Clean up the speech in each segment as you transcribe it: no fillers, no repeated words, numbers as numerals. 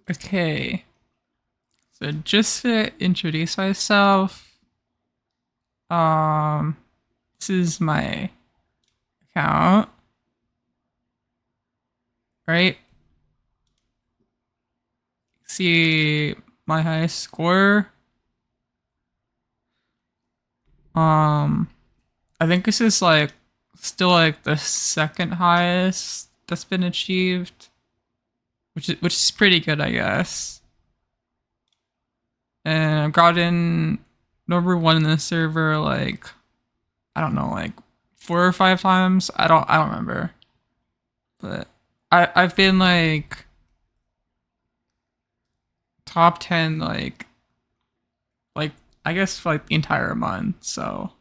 Okay, so just to introduce myself, um, this is my account, right? See my highest score. Um, I think this is like still like the second highest that's been achieved, which is pretty good, I guess. And I've gotten number one in the server like I don't know, like 4 or 5 times. I don't remember. But I've been like top 10 like I guess for like the entire month. So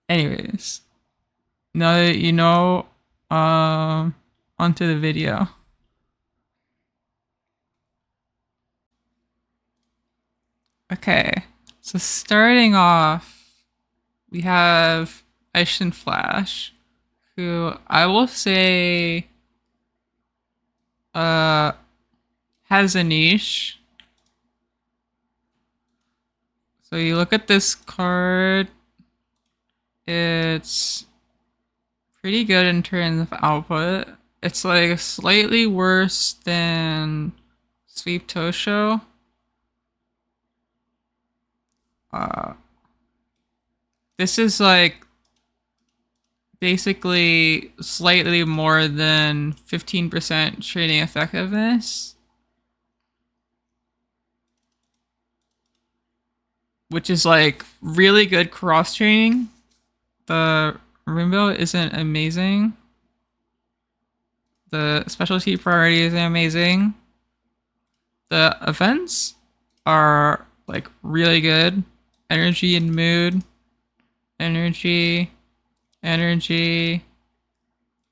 anyways, now that you know, onto the video. Okay. So starting off, we have Eishin Flash, who I will say uh has a niche. So you look at this card, it's pretty good in terms of output. It's like slightly worse than Sweep Tosho. Uh, this is like basically slightly more than 15% trading effectiveness, which is like really good cross training. The rainbow isn't amazing. The specialty priority isn't amazing. The events are like really good. Energy and mood, energy, energy.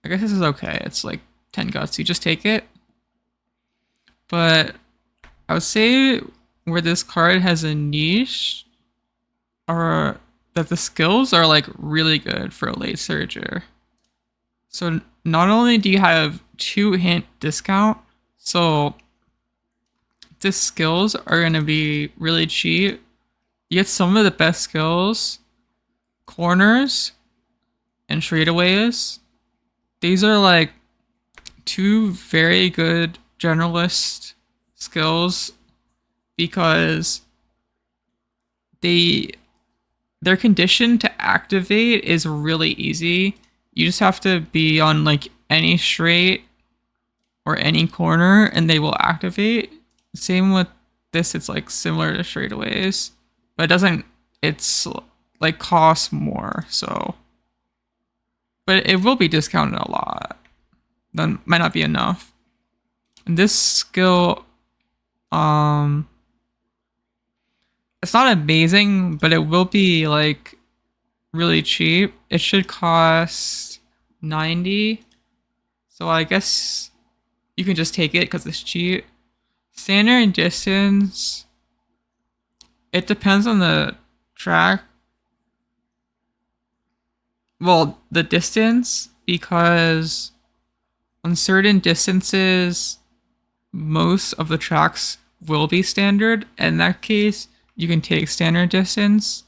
I guess this is okay. It's like 10 guts. You just take it. But I would say where this card has a niche are that the skills are like really good for a late surger. So not only do you have 2 hint discount, so the skills are going to be really cheap. You get some of the best skills, corners, and straightaways. These are like 2 very good generalist skills because they their condition to activate is really easy. You just have to be on like any straight or any corner and they will activate. Same with this, it's like similar to straightaways, but it doesn't it's like costs more, so but it will be discounted a lot. That might not be enough. And this skill, um, it's not amazing, but it will be like really cheap. It should cost 90. So I guess you can just take it because it's cheap. Standard and distance, it depends on the track. Well, the distance, because on certain distances, most of the tracks will be standard. In that case, you can take standard distance.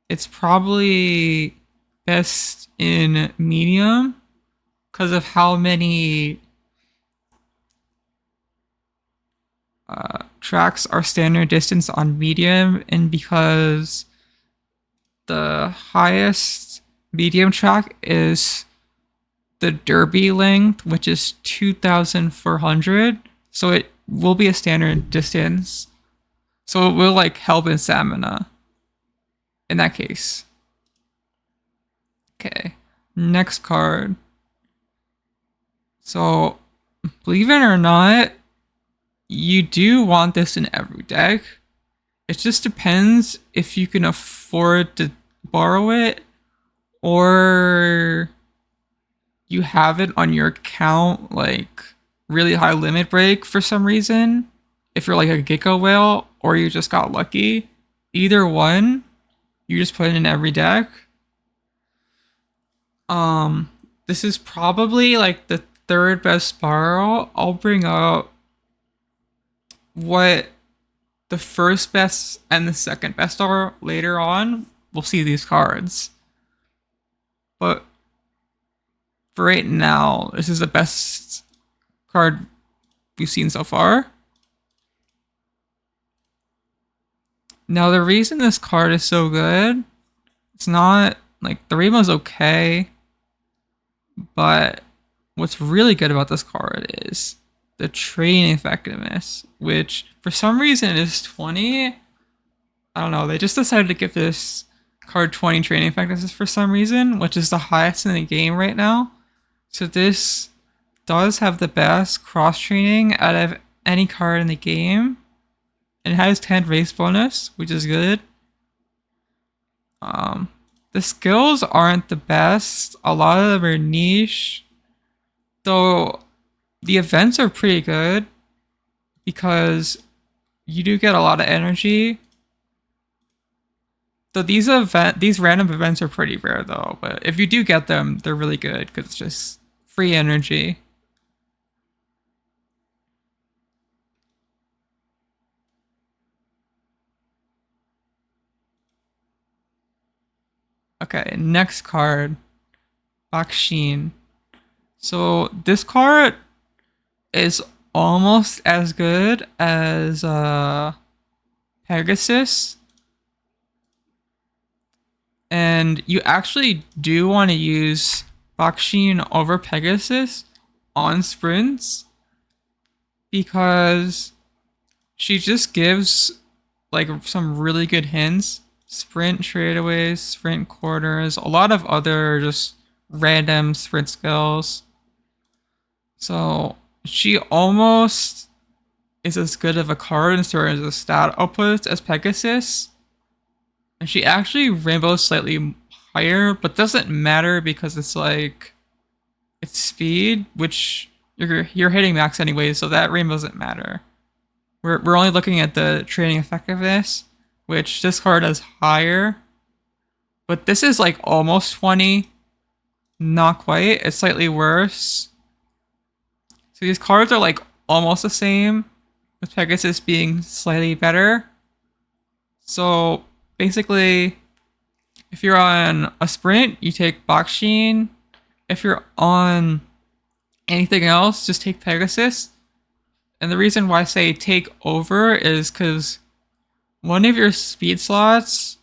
It's probably best in medium because of how many tracks are standard distance on medium, and because the highest medium track is the derby length, which is 2,400. So it will be a standard distance. So it will like help in stamina in that case. Okay, next card. So believe it or not, you do want this in every deck. It just depends if you can afford to borrow it or you have it on your account like really high limit break for some reason. If you're like a Gecko whale or you just got lucky, either one, you just put it in every deck. This is probably like third best borrow, I'll bring up what the first best and the second best are later on. We'll see these cards. But for right now, this is the best card we've seen so far. Now, the reason this card is so good, it's not like the rainbow's okay, but what's really good about this card is the training effectiveness, which for some reason is 20. I don't know, they just decided to give this card 20 training effectiveness for some reason, which is the highest in the game right now. So this does have the best cross training out of any card in the game. And it has 10 race bonus, which is good. The skills aren't the best. A lot of them are niche. Though the events are pretty good because you do get a lot of energy. So these random events are pretty rare though, but if you do get them, they're really good because it's just free energy. Okay, next card, Bakushin. So this card is almost as good as Pegasus. And you actually do want to use Bakushin over Pegasus on sprints because she just gives like some really good hints. Sprint straightaways, sprint corners, a lot of other just random sprint skills. So she almost is as good of a card in terms of stat outputs as Pegasus. And she actually rainbows slightly higher, but doesn't matter because it's like it's speed, which you're hitting max anyway, so that rainbow doesn't matter. We're only looking at the training effectiveness, which this card is higher. But this is like almost 20. Not quite. It's slightly worse. So these cards are like almost the same, with Pegasus being slightly better. So basically, if you're on a sprint, you take Bakushin. If you're on anything else, just take Pegasus. And the reason why I say take over is because one of your speed slots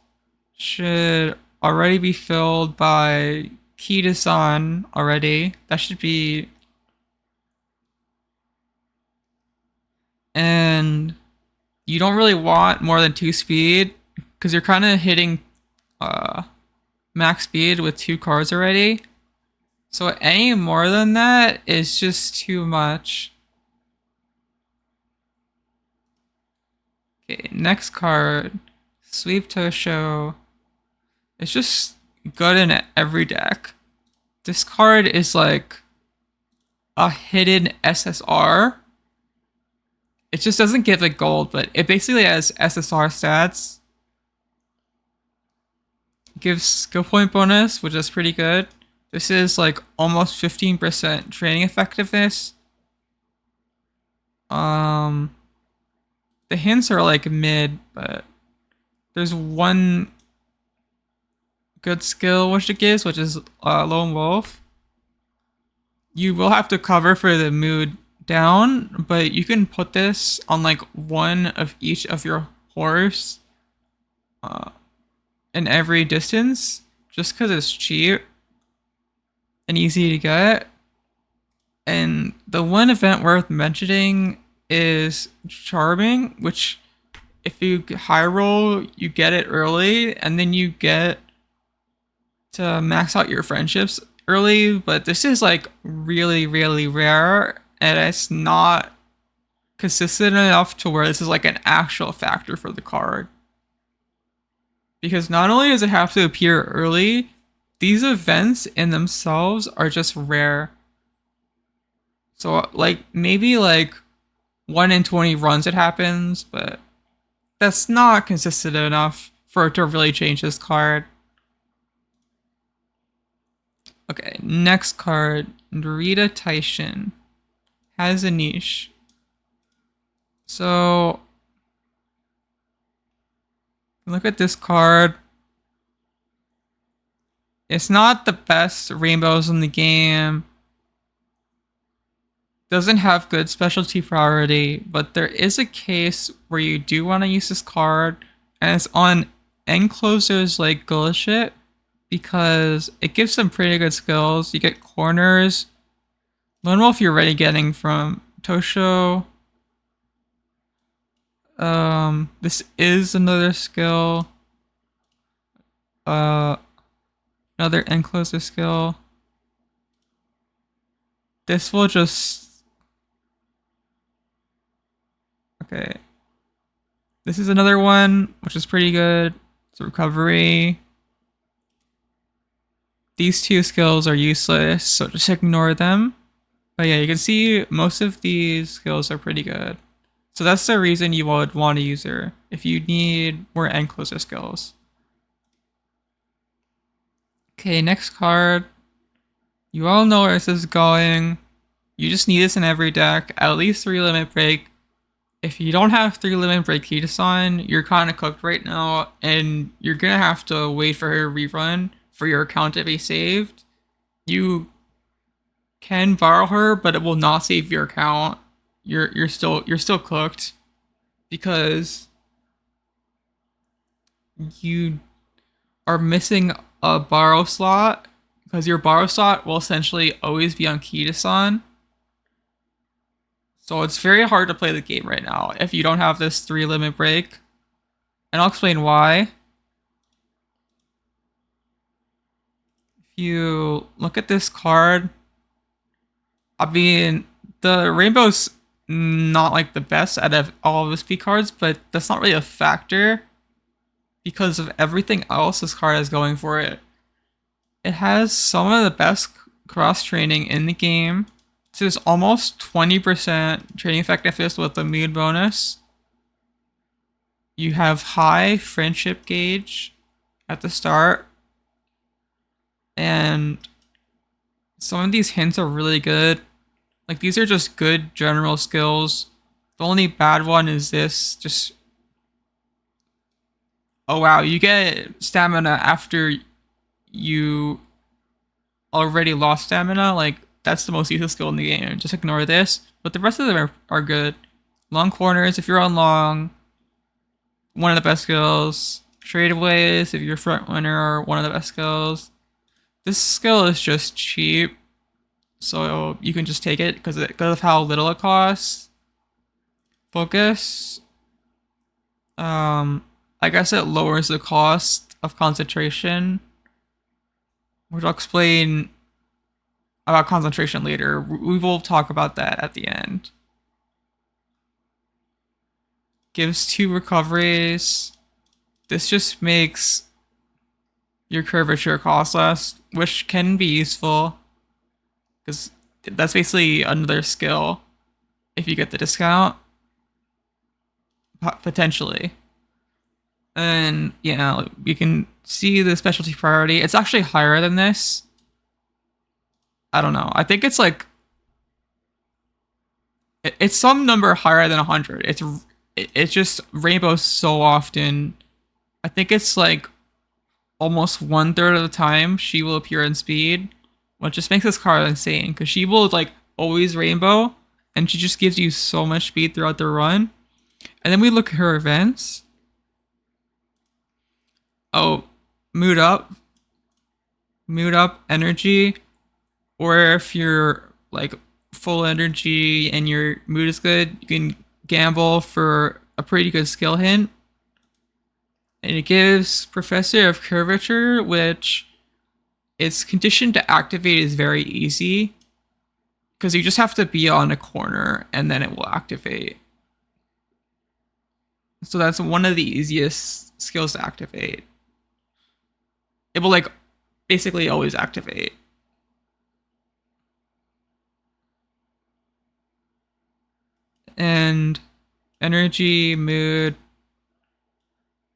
should already be filled by Kitasan already. That should be... And you don't really want more than 2 speed because you're kind of hitting max speed with 2 cards already. So any more than that is just too much. Okay, next card, Sweep Tosho. It's just good in every deck. This card is like a hidden SSR. It just doesn't give it gold, but it basically has SSR stats. It gives skill point bonus, which is pretty good. This is like almost 15% training effectiveness. The hints are like mid, but there's one good skill which it gives, which is Lone Wolf. You will have to cover for the mood down, but you can put this on like one of each of your horse in every distance, just because it's cheap and easy to get. And the one event worth mentioning is Charming, which if you high roll, you get it early, and then you get to max out your friendships early. But this is like really, really rare, and it's not consistent enough to where this is like an actual factor for the card. Because not only does it have to appear early, these events in themselves are just rare. So like maybe like 1 in 20 runs it happens, but that's not consistent enough for it to really change this card. Okay, next card, Narita Taishin has a niche. So look at this card. It's not the best rainbows in the game. Doesn't have good specialty priority, but there is a case where you do want to use this card, and it's on end closers like Gulshit because it gives some pretty good skills. You get corners. Lone Wolf you're already getting from Tosho. This is another skill. Uh, Another end closer skill. This will just okay. This is another one which is pretty good. It's recovery. These two skills are useless, so just ignore them. But yeah, you can see most of these skills are pretty good. So that's the reason you would want to use her if you need more end closer skills. Okay, next card. You all know where this is going. You just need this in every deck. At least 3 limit break. If you don't have 3 limit break Kitasan, you're kind of cooked right now, and you're gonna have to wait for her rerun for your account to be saved. You can borrow her, but it will not save your account. You're still cooked because you are missing a borrow slot because your borrow slot will essentially always be on Kitasan. So it's very hard to play the game right now if you don't have this 3 limit break. And I'll explain why. If you look at this card, I mean, the rainbow's not like the best out of all of the speed cards, but that's not really a factor because of everything else this card has going for it. It has some of the best cross training in the game. So there's almost 20% training effectiveness with the mood bonus. You have high friendship gauge at the start. And some of these hints are really good. Like these are just good general skills. The only bad one is this. Just oh wow, you get stamina after you already lost stamina. Like that's the most useless skill in the game. Just ignore this. But the rest of them are good. Long corners if you're on long. One of the best skills. Tradeaways if you're front runner are one of the best skills. This skill is just cheap. So you can just take it because of how little it costs. Focus. I guess it lowers the cost of concentration, which I'll explain about concentration later. We will talk about that at the end. Gives 2 recoveries. This just makes your curvature cost less, which can be useful because that's basically another skill if you get the discount, potentially. And yeah, you can see the specialty priority. It's actually higher than this. I don't know. I think it's like it's some number higher than 100. It's just rainbows so often. I think it's like almost 1/3 of the time she will appear in speed, which just makes this card insane because she will like always rainbow, and she just gives you so much speed throughout the run. And then we look at her events. Oh, mood up, energy, or if you're like full energy and your mood is good, you can gamble for a pretty good skill hint. And it gives Professor of Curvature, which its condition to activate is very easy because you just have to be on a corner and then it will activate. So that's one of the easiest skills to activate. It will like basically always activate. And energy, mood.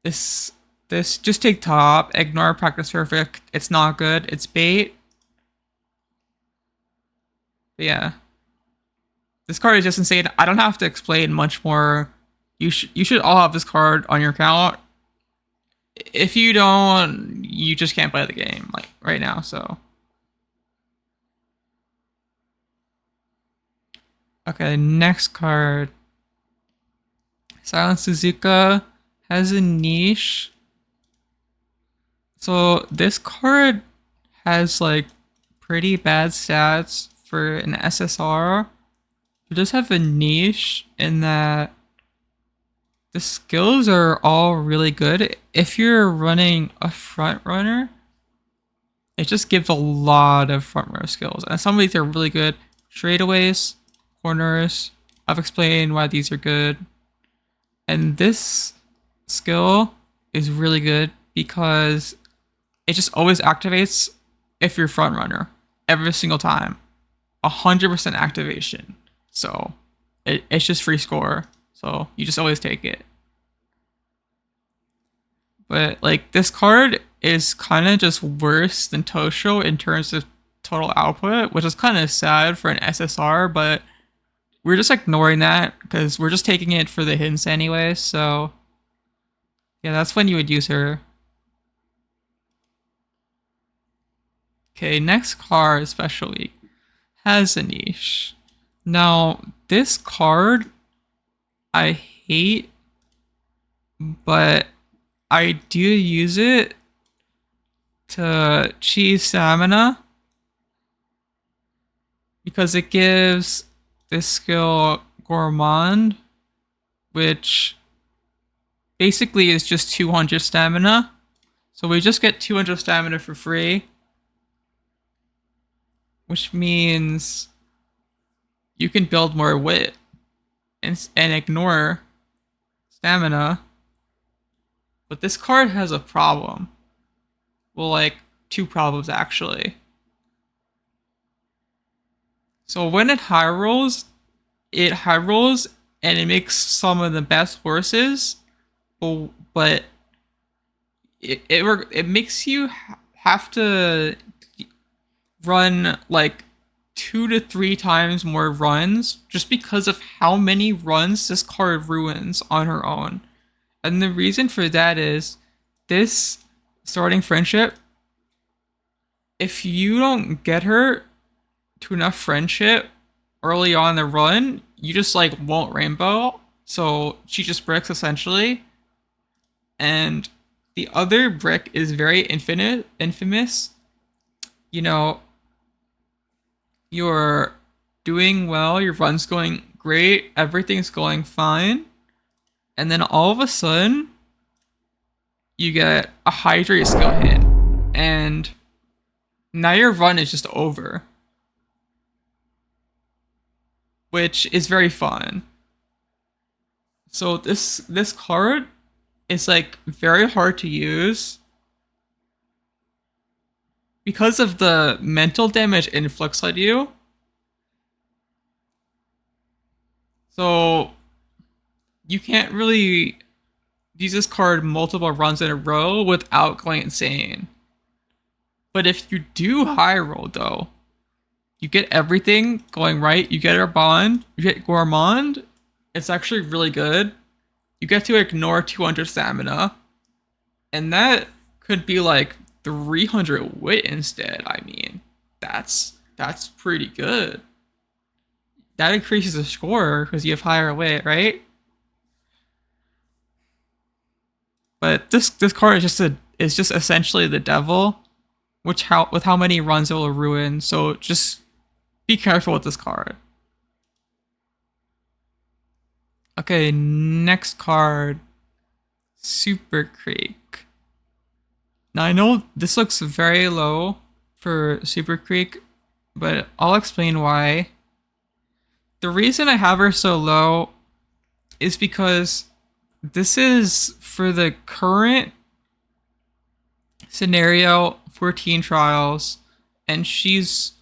This just take top, ignore practice perfect. It's not good. It's bait. But yeah, this card is just insane. I don't have to explain much more. You should all have this card on your account. If you don't, you just can't play the game like right now. So okay, next card. Silent Suzuka has a niche. So this card has like pretty bad stats for an SSR. It does have a niche in that the skills are all really good. If you're running a front runner, it just gives a lot of front runner skills. And some of these are really good. Straightaways, corners. I've explained why these are good. And this skill is really good because it just always activates if you're front runner every single time. 100% activation. So it's just free score. So you just always take it. But like this card is kind of just worse than Tosho in terms of total output, which is kind of sad for an SSR, but we're just ignoring that because we're just taking it for the hints anyway. So yeah, that's when you would use her. Okay, next card, Special Week, has a niche. Now, this card I hate, but I do use it to cheese stamina because it gives this skill Gourmand, which basically is just 200 stamina. So we just get 200 stamina for free, which means you can build more wit and ignore stamina. But this card has a problem. Well, like two problems actually. So when it high rolls and it makes some of the best horses, but it makes you have to run like 2 to 3 times more runs just because of how many runs this card ruins on her own. And the reason for that is this starting friendship, if you don't get her to enough friendship early on in the run, you just like won't rainbow. So she just bricks essentially. And the other brick is very infamous. You know, you're doing well, your run's going great, everything's going fine. And then all of a sudden, you get a hydrate skill hit. And now your run is just over, which is very fun. So this card is like very hard to use because of the mental damage it inflicts on you. So you can't really use this card multiple runs in a row without going insane. But if you do high roll though, you get everything going right. You get her bond, you get Gourmand. It's actually really good. You get to ignore 200 stamina. And that could be like 300 wit instead. I mean, that's pretty good. That increases the score because you have higher wit, right? But this card is just essentially the devil, with how many runs it will ruin. So just be careful with this card. Okay, next card, Super Creek. Now I know this looks very low for Super Creek, but I'll explain why. The reason I have her so low is because this is for the current scenario 14 trials, and she's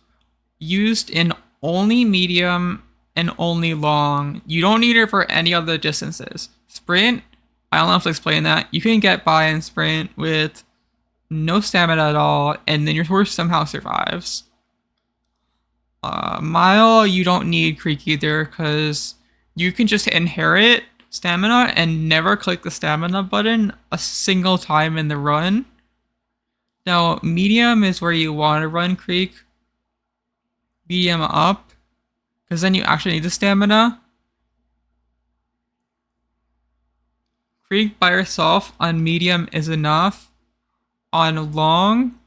used in only medium and only long. You don't need her for any other distances. Sprint, I don't have to explain that. You can get by in sprint with no stamina at all, and then your horse somehow survives. Mile, you don't need Creek either because you can just inherit stamina and never click the stamina button a single time in the run. Now, medium is where you want to run Creek. Medium up, because then you actually need the stamina. Creek by yourself on medium is enough. On long,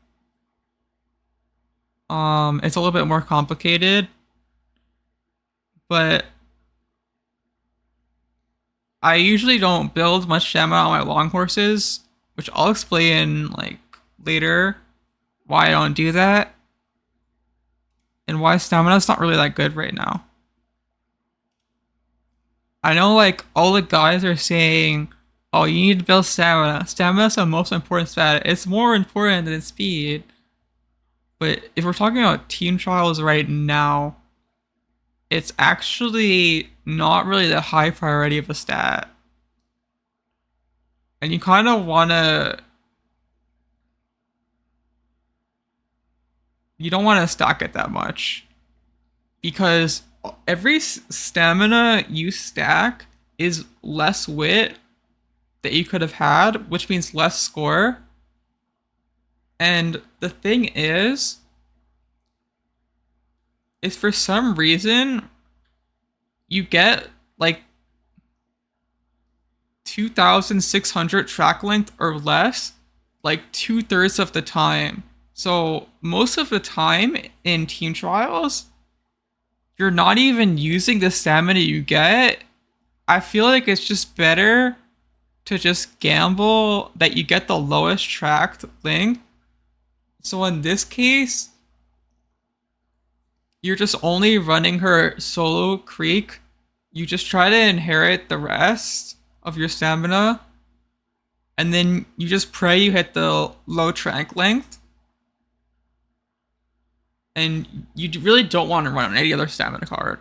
it's a little bit more complicated, but I usually don't build much stamina on my long horses, which I'll explain like later why I don't do that and why stamina is not really that good right now. I know like all the guys are saying, "Oh, you need to build stamina. Stamina is the most important stat. It's more important than speed." But if we're talking about team trials right now, it's actually not really the high priority of a stat. And you kind of want to, you don't want to stack it that much. Because every stamina you stack is less wit that you could have had, which means less score. And the thing is for some reason, you get like 2,600 track length or less, like 2/3 of the time. So most of the time in team trials, you're not even using the stamina you get. I feel like it's just better to just gamble that you get the lowest tracked length. So in this case, you're just only running her solo creek. You just try to inherit the rest of your stamina, and then you just pray you hit the low track length. And you really don't want to run on any other stamina card.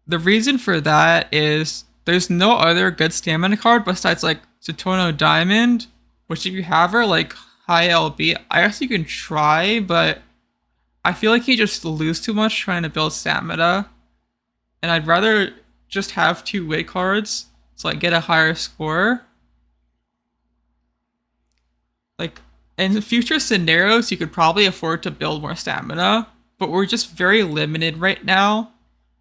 The reason for that is there's no other good stamina card besides like Sutono Diamond, which if you have her like high LB, I guess you can try, but I feel like you just lose too much trying to build stamina. And I'd rather just have two wit cards so I get a higher score. Like in future scenarios, you could probably afford to build more stamina, but we're just very limited right now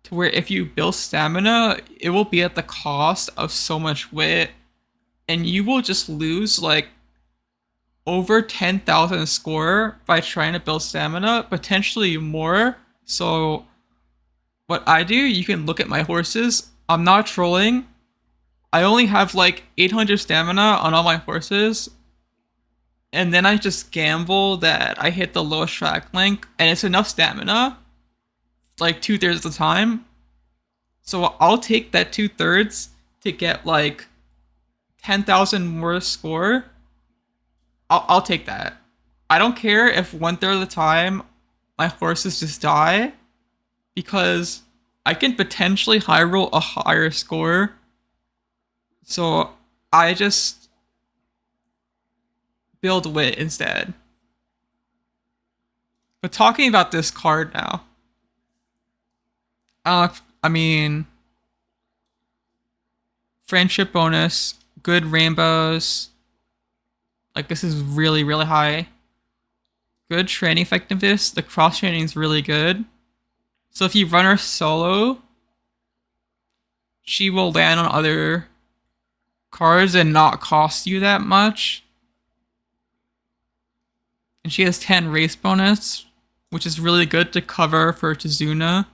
to where if you build stamina, it will be at the cost of so much wit, and you will just lose like over 10,000 score by trying to build stamina, potentially more. So what I do, you can look at my horses. I'm not trolling. I only have like 800 stamina on all my horses, and then I just gamble that I hit the lowest track length, and it's enough stamina, like 2/3 of the time. So I'll take that 2/3 to get like 10,000 more score. I'll take that. I don't care if 1/3 of the time my horses just die, because I can potentially high roll a higher score. So I just build wit instead. But talking about this card now, I mean, friendship bonus, good rainbows. Like this is really, really high. Good training effectiveness. The cross training is really good. So if you run her solo, she will land on other cards and not cost you that much. And she has 10 race bonus, which is really good to cover for Tazuna.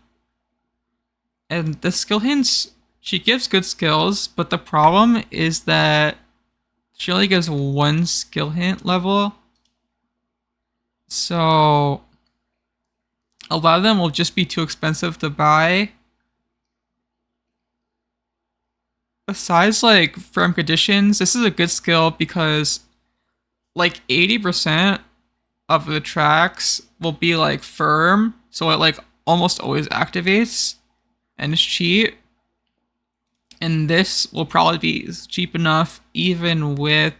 And the skill hints, she gives good skills, but the problem is that she only gives one skill hint level. So a lot of them will just be too expensive to buy. Besides like firm conditions, this is a good skill because like 80% of the tracks will be like firm, so it like almost always activates and it's cheap. And this will probably be cheap enough even with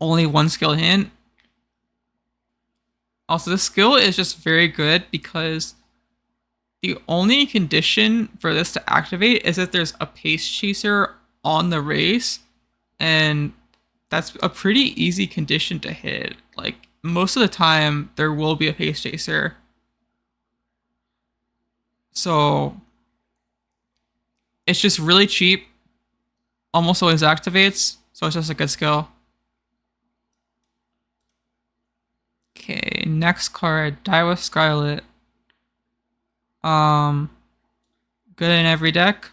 only one skill hint. Also, the skill is just very good because the only condition for this to activate is that there's a pace chaser on the race, and that's a pretty easy condition to hit. Like most of the time, there will be a pace chaser. So it's just really cheap, almost always activates, so it's just a good skill. Okay, next card, Daiwa Scarlet. Um, Good in every deck.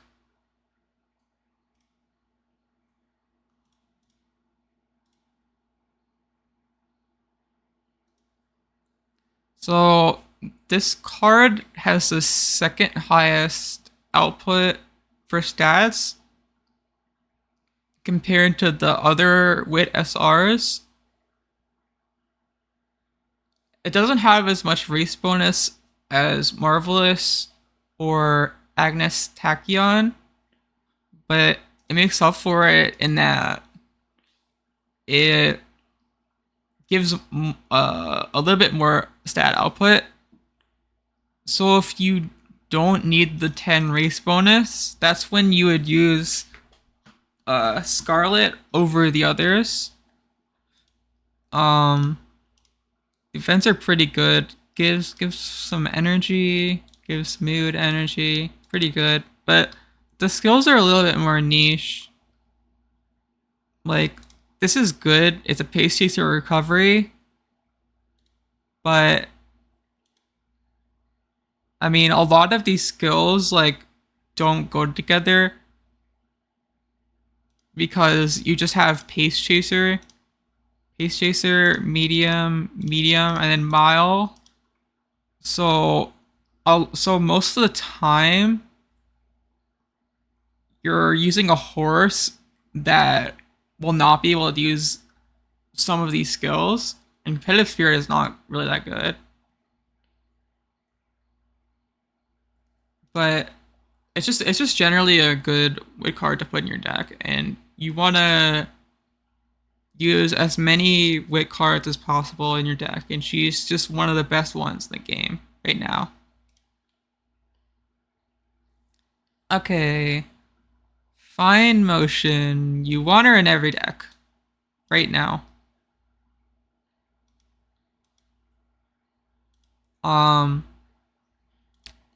So this card has the second highest output for stats compared to the other Wit SRs. It doesn't have as much race bonus as Marvelous or Agnes Tachyon, but it makes up for it in that it gives a little bit more stat output. So if you don't need the 10 race bonus, that's when you would use Scarlet over the others. Um, Events are pretty good. Gives some energy, gives mood energy, pretty good. But the skills are a little bit more niche. Like this is good. It's a pace chaser recovery, but I mean a lot of these skills like don't go together because you just have pace chaser, medium, and then mile. So, so most of the time, you're using a horse that will not be able to use some of these skills, and competitive spirit is not really that good. But it's just generally a good weight card to put in your deck, and you want to use as many wit cards as possible in your deck, and she's just one of the best ones in the game right now. Okay, fine motion. You want her in every deck right now. Um,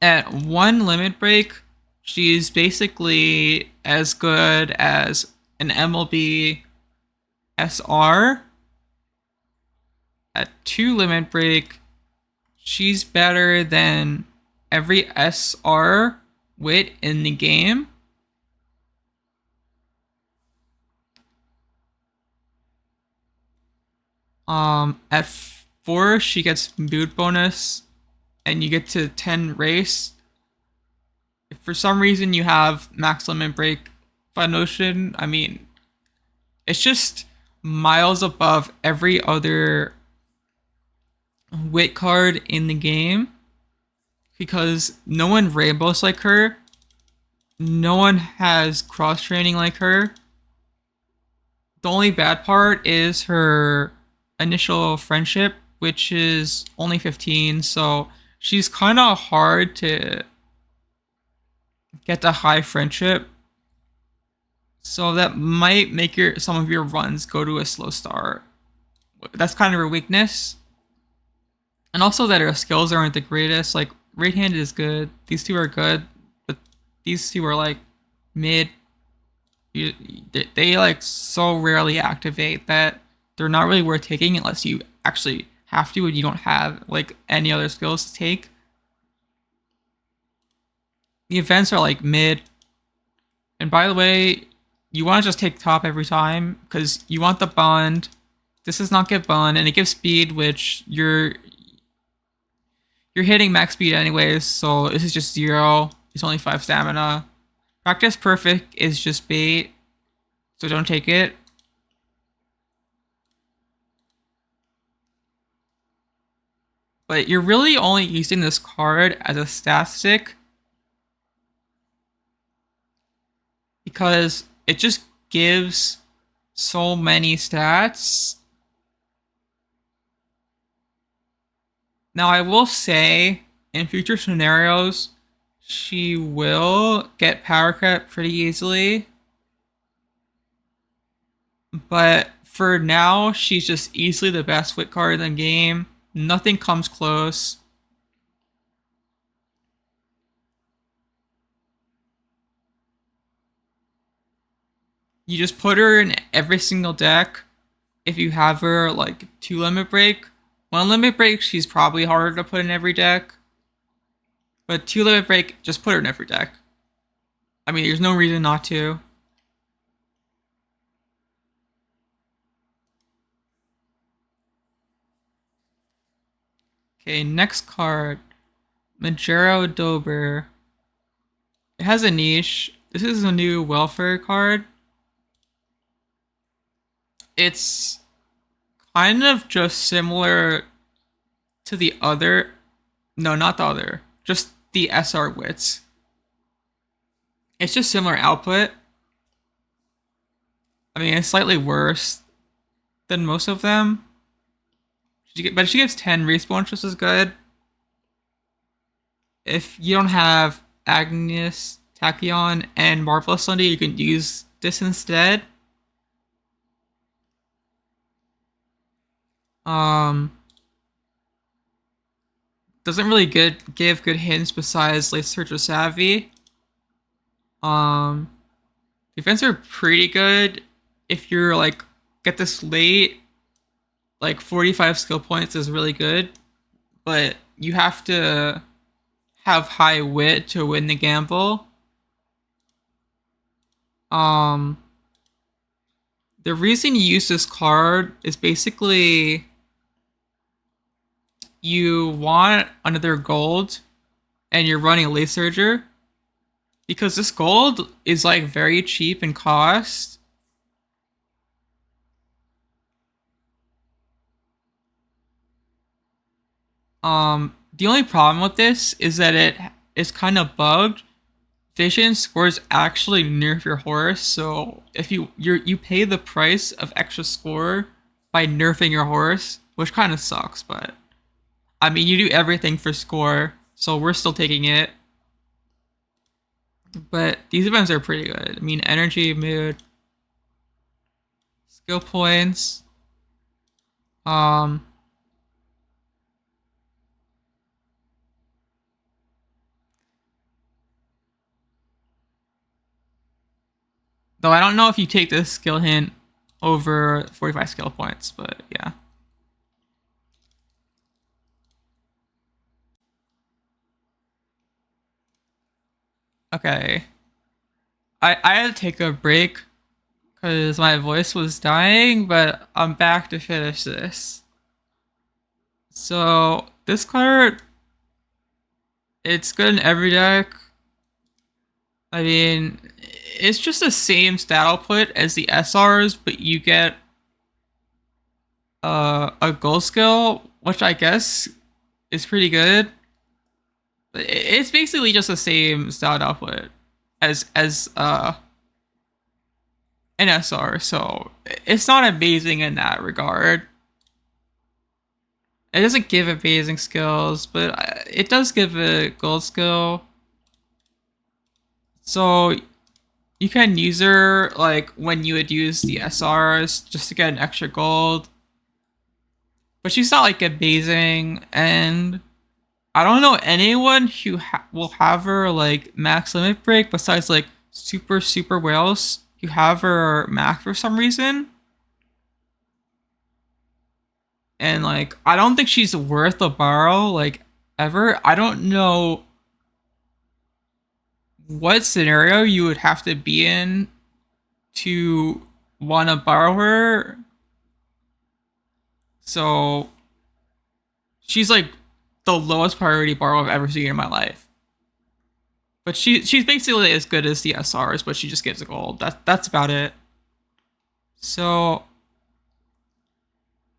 at one limit break, she's basically as good as an MLB SR. At two limit break, she's better than every SR wit in the game. At four, she gets mood bonus, and you get to 10 race. If for some reason you have max limit break Fun Ocean, I mean, it's just miles above every other wit card in the game because no one rainbows like her. No one has cross training like her. The only bad part is her initial friendship, which is only 15, so she's kind of hard to get to high friendship. So that might make your some of your runs go to a slow start. That's kind of her weakness. And also that her skills aren't the greatest. Like right handed is good. These two are good, but these two are like mid. They like so rarely activate that they're not really worth taking unless you actually have to and you don't have like any other skills to take. The events are like mid. And by the way, you want to just take top every time because you want the bond. This does not give bond, and it gives speed, which you're hitting max speed anyways. So this is just 0. It's only 5 stamina. Practice perfect is just bait, so don't take it. But you're really only using this card as a stat stick because it just gives so many stats. Now I will say, in future scenarios, she will get power cut pretty easily. But for now, she's just easily the best wit card in the game. Nothing comes close. You just put her in every single deck. If you have her like 2 limit break, 1 limit break, she's probably harder to put in every deck. But 2 limit break, just put her in every deck. I mean, there's no reason not to. Okay, next card. Mejiro Dober. It has a niche. This is a new welfare card. It's kind of just similar to the other. No, not the other. Just the SR wits. It's just similar output. I mean, it's slightly worse than most of them. But she gives 10 respawn, just as good. If you don't have Agnes Tachyon and Marvelous Sunday, you can use this instead. Doesn't really give good hints besides like Search or Savvy. Defense are pretty good if you're like get this late. Like 45 skill points is really good, but you have to have high wit to win the gamble. The reason you use this card is basically you want another gold and you're running a late surger because this gold is like very cheap in cost. The only problem with this is that it is kind of bugged. Vision scores actually nerf your horse, so if you pay the price of extra score by nerfing your horse, which kind of sucks, but I mean you do everything for score, so we're still taking it. But these events are pretty good. I mean energy, mood, skill points. Though I don't know if you take this skill hint over 45 skill points, but yeah. Okay. I had to take a break because my voice was dying, but I'm back to finish this. So this card, it's good in every deck. I mean, it's just the same stat output as the SRs, but you get a gold skill, which I guess is pretty good. But it's basically just the same stat output as an SR, so it's not amazing in that regard. It doesn't give amazing skills, but it does give a gold skill. So you can use her like when you would use the SRs just to get an extra gold. But she's not like amazing, and I don't know anyone who will have her like max limit break besides like super whales who have her max for some reason. And like I don't think she's worth a borrow like ever. I don't know what scenario you would have to be in to want to borrow her. So she's like the lowest priority borrow I've ever seen in my life. But she's basically as good as the SRs, but she just gives a gold. That's about it. So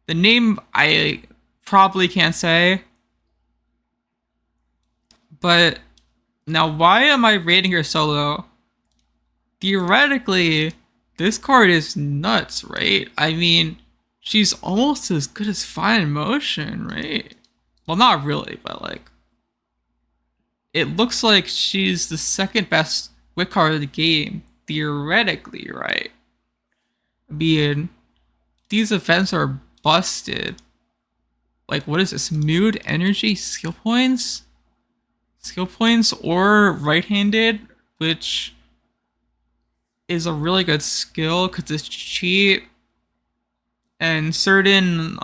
the name I probably can't say. But now why am I rating her so low? Theoretically, this card is nuts, right? I mean, she's almost as good as Fine Motion, right? well, not really, but like it looks like she's the second best wit card of the game, theoretically, right? Being these events are busted. Like, what is this? Mood, energy, skill points? Skill points or right handed, which is a really good skill because it's cheap and certain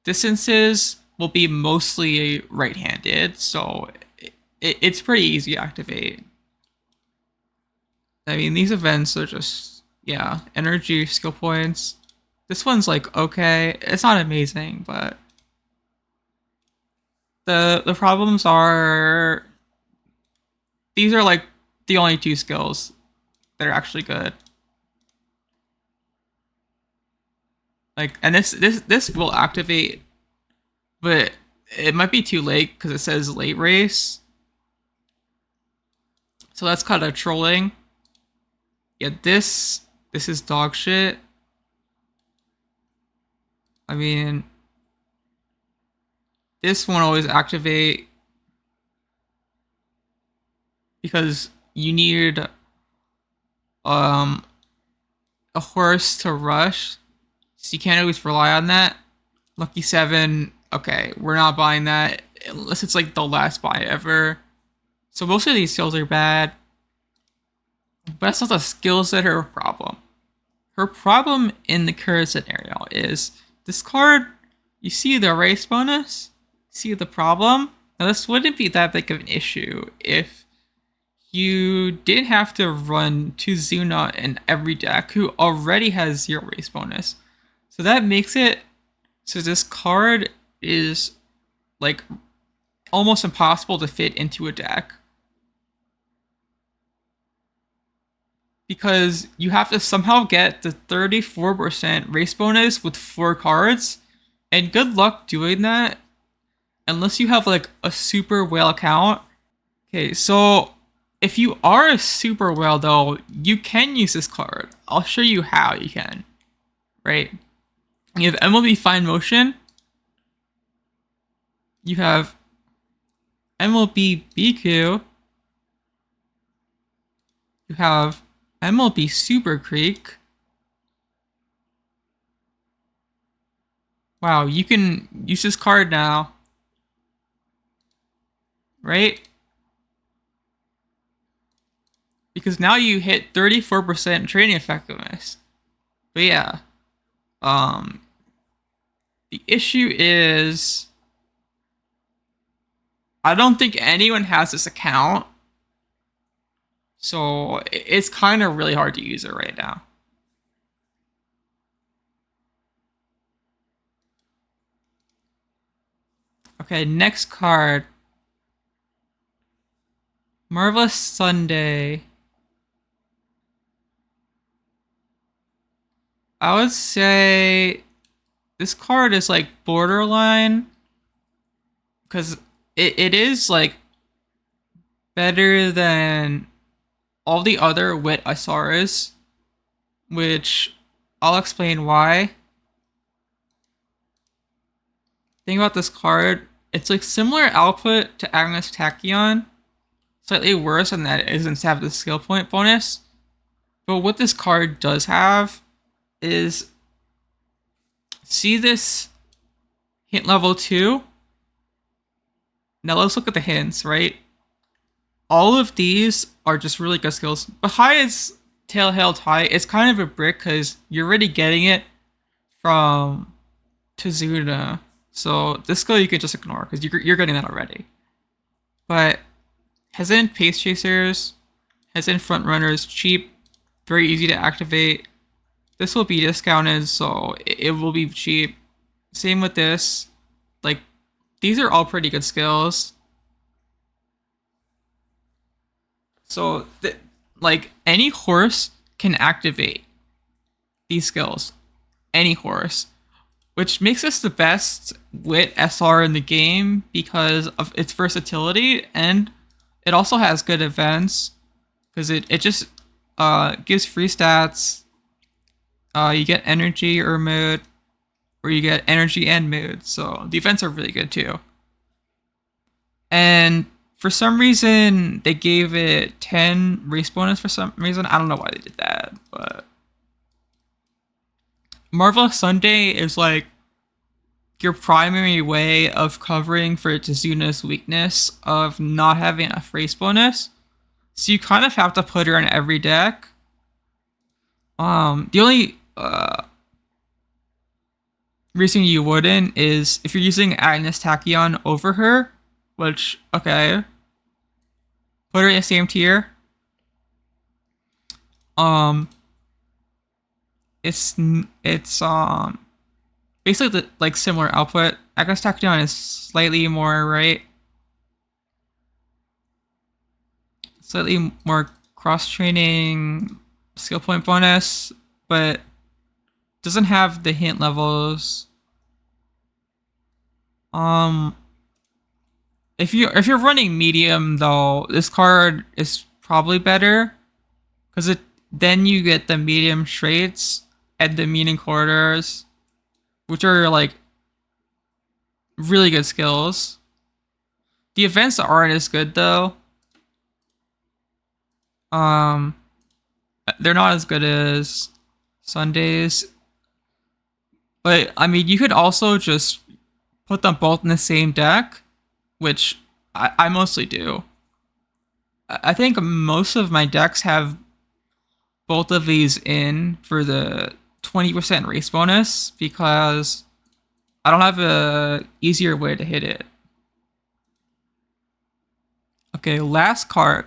distances will be mostly right handed. So it's pretty easy to activate. I mean, these events are just, yeah, energy, skill points. This one's like, okay, it's not amazing, but the problems are these are like the only two skills that are actually good. Like, and this will activate, but it might be too late because it says late race. So that's kind of trolling. Yeah, this is dog shit. I mean, this won't always activate because you need um a horse to rush, so you can't always rely on that. Lucky seven, okay, we're not buying that unless it's like the last buy ever. So most of these skills are bad, but that's not the skills that are her problem. Her problem in the current scenario is this card. You see the race bonus. See the problem. Now this wouldn't be that big of an issue if you did have to run Tazuna in every deck who already has 0 race bonus. So that makes it so this card is like almost impossible to fit into a deck. Because you have to somehow get the 34% race bonus with 4 cards. And good luck doing that unless you have like a super whale account. Okay, so if you are a super whale though, you can use this card. I'll show you how you can. Right? You have MLB Fine Motion. You have MLB Biko. You have MLB Super Creek. Wow, you can use this card now. Right? Because now you hit 34% training effectiveness. But yeah. The issue is I don't think anyone has this account. So it's kind of really hard to use it right now. Okay, next card. Marvelous Sunday. I would say this card is like borderline because it is like better than all the other wit Isaras, which I'll explain why. Thing about this card, it's like similar output to Agnes Tachyon, slightly worse in that it doesn't have the skill point bonus. But what this card does have is see this hint level 2. Now let's look at the hints, right? All of these are just really good skills. But high is tail held high. It's kind of a brick because you're already getting it from Tazuna. So this skill you can just ignore because you're getting that already. But hesitant pace chasers, hesitant front runners, cheap, very easy to activate. This will be discounted, so it will be cheap. Same with this. Like, these are all pretty good skills. So, like, any horse can activate these skills. Any horse. Which makes this the best wit SR in the game because of its versatility, and it also has good events because it just gives free stats. You get energy or mood where you get energy and mood. So the events are really good too. And for some reason, they gave it 10 race bonus for some reason. I don't know why they did that, but Marvelous Sunday is like your primary way of covering for Tazuna's weakness of not having enough race bonus. So you kind of have to put her in every deck. The only reason you wouldn't is if you're using Agnes Tachyon over her, which, okay, put her in the same tier. It's basically like similar output. Agnes Tachyon is slightly more slightly more cross training skill point bonus, but doesn't have the hint levels. If you're running medium though, this card is probably better because then you get the medium traits and the meaning corridors, which are like really good skills. The events aren't as good though. They're not as good as Sundays. But I mean, you could also just put them both in the same deck, which I mostly do. I think most of my decks have both of these in for the 20% race bonus because I don't have a easier way to hit it. Okay, last card.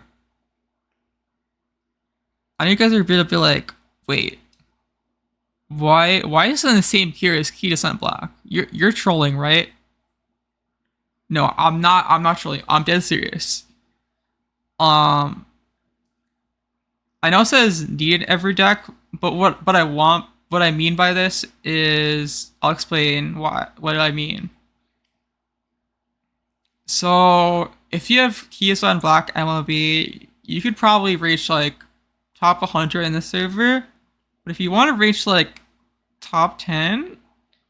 I know you guys are gonna be like, wait, why is it in the same tier as Kitasan Black? You're trolling, right? No, I'm not trolling. I'm dead serious. I know it says needed every deck, but what I mean by this is I'll explain what I mean. So if you have Kitasan Black MLB, you could probably reach like top 100 in the server. But if you want to reach like top 10,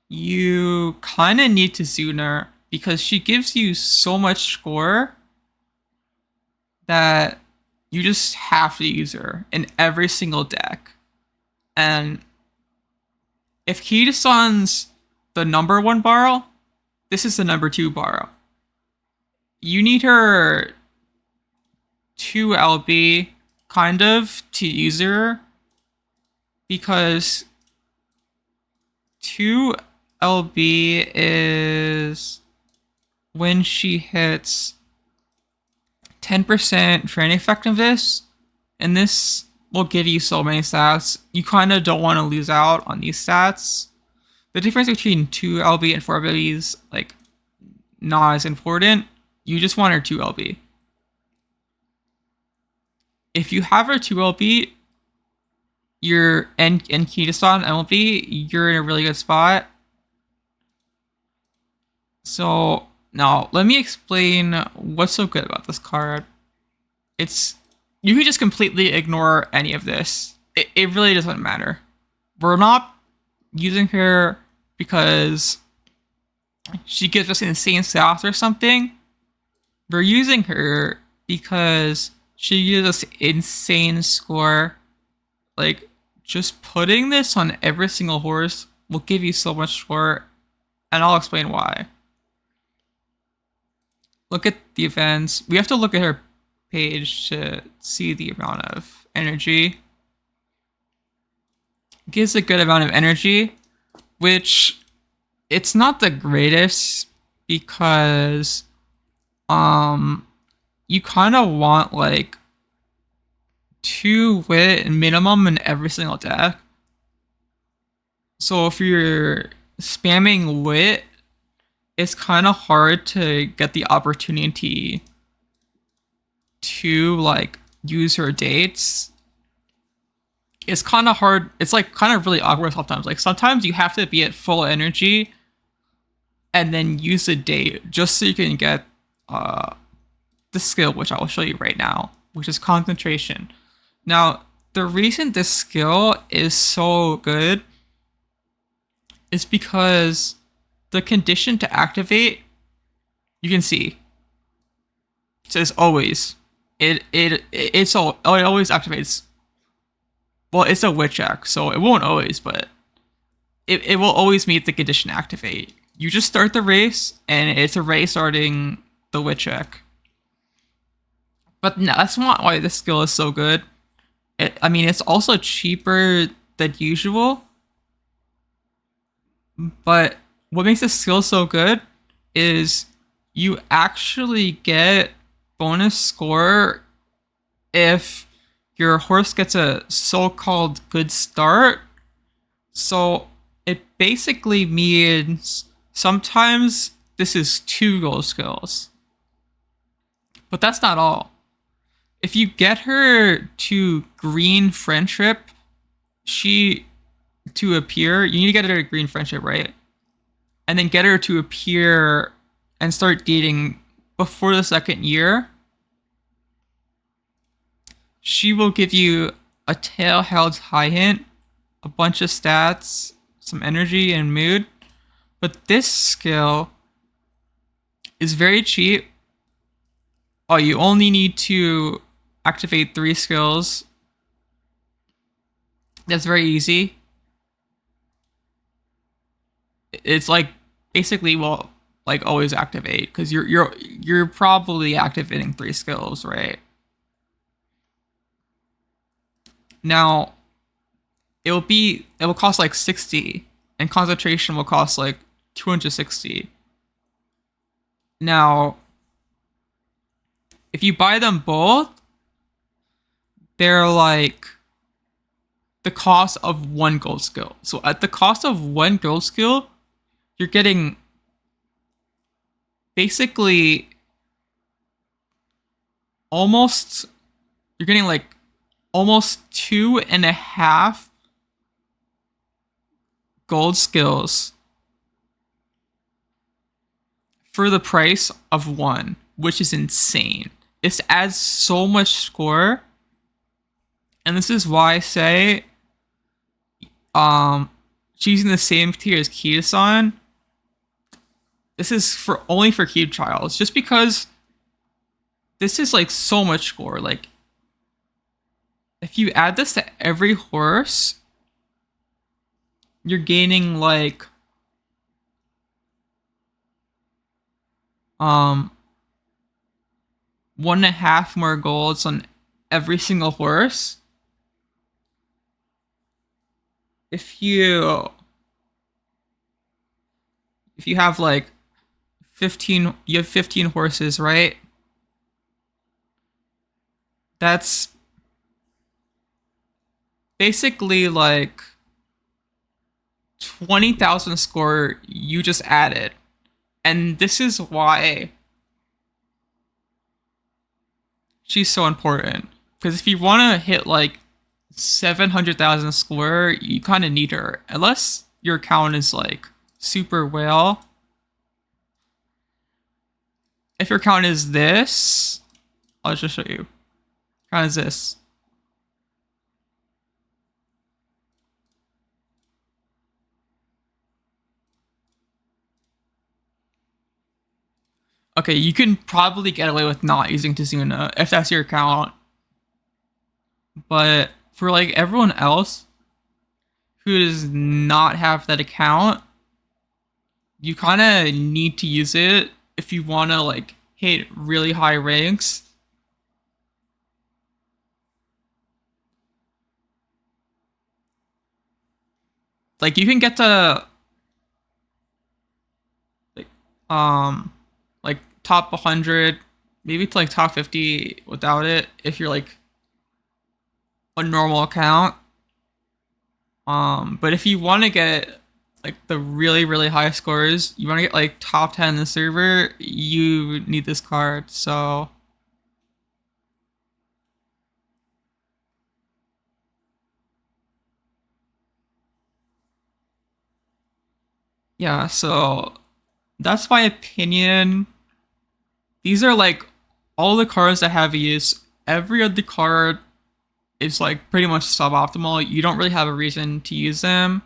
you kind of need Tazuna because she gives you so much score that you just have to use her in every single deck. And if Kitasan's the number 1 borrow, this is the number 2 borrow. You need her 2 LB kind of to use her because 2 LB is when she hits 10% training effectiveness, and this will give you so many stats. You kind of don't want to lose out on these stats. The difference between 2 LB and 4 LB is like not as important. You just want her 2 LB. If you have her 2 LB, you're in Kitasan MLB, you're in a really good spot. So now let me explain what's so good about this card. You can just completely ignore any of this. It really doesn't matter. We're not using her because she gives us insane stats or something. We're using her because she gives us insane score. Like, just putting this on every single horse will give you so much score, and I'll explain why. Look at the events. We have to look at her page to see the amount of energy. It gives a good amount of energy, which it's not the greatest because you kind of want like 2 wit minimum in every single deck. So if you're spamming wit, it's kind of hard to get the opportunity to like use her dates. It's kind of hard. It's like kind of really awkward sometimes. Like sometimes you have to be at full energy and then use the date just so you can get the skill, which I will show you right now, which is concentration. Now, the reason this skill is so good is because the condition to activate, you can see, it says always. It always activates. Well, it's a witch check, so it won't always, but it will always meet the condition activate. You just start the race, and it's a race starting the witch check. But no, that's not why this skill is so good. I mean, it's also cheaper than usual. But what makes this skill so good is you actually get bonus score if your horse gets a so-called good start. So it basically means sometimes this is 2 gold skills. But that's not all. If you get her to green friendship, she to appear, you need to get her to green friendship, right? And then get her to appear and start dating before the 2nd year. She will give you a tail held high hint, a bunch of stats, some energy and mood. But this skill is very cheap. Oh, you only need to activate 3 skills. That's very easy. It's like basically like always activate because you're probably activating 3 skills, right? Now it will cost like 60, and concentration will cost like 260. Now if you buy them both, they're like the cost of 1 gold skill. So at the cost of 1 gold skill, you're getting basically almost, you're getting like almost 2.5 gold skills for the price of 1, which is insane. This adds so much score. And this is why I say choosing the same tier as Kitasan. This is for only for Cube Trials, just because this is like so much score. Like if you add this to every horse, you're gaining like 1.5 more golds on every single horse. If you have like 15, you have 15 horses, right? That's basically like 20,000 score you just added. And this is why she's so important. Because if you want to hit like 700,000 score, you kind of need her. Unless your account is like super whale. If your account is this, I'll just show you. Account is this. Okay, you can probably get away with not using Tazuna if that's your account. But for like everyone else who does not have that account, you kind of need to use it if you want to like hit really high ranks. Like you can get to like like top 100, maybe to like top 50 without it if you're like a normal account. But if you want to get like the really really high scores, you want to get like top 10 in the server, you need this card. So yeah, so that's my opinion. These are like all the cards that have use. Every other card is like pretty much suboptimal. You don't really have a reason to use them.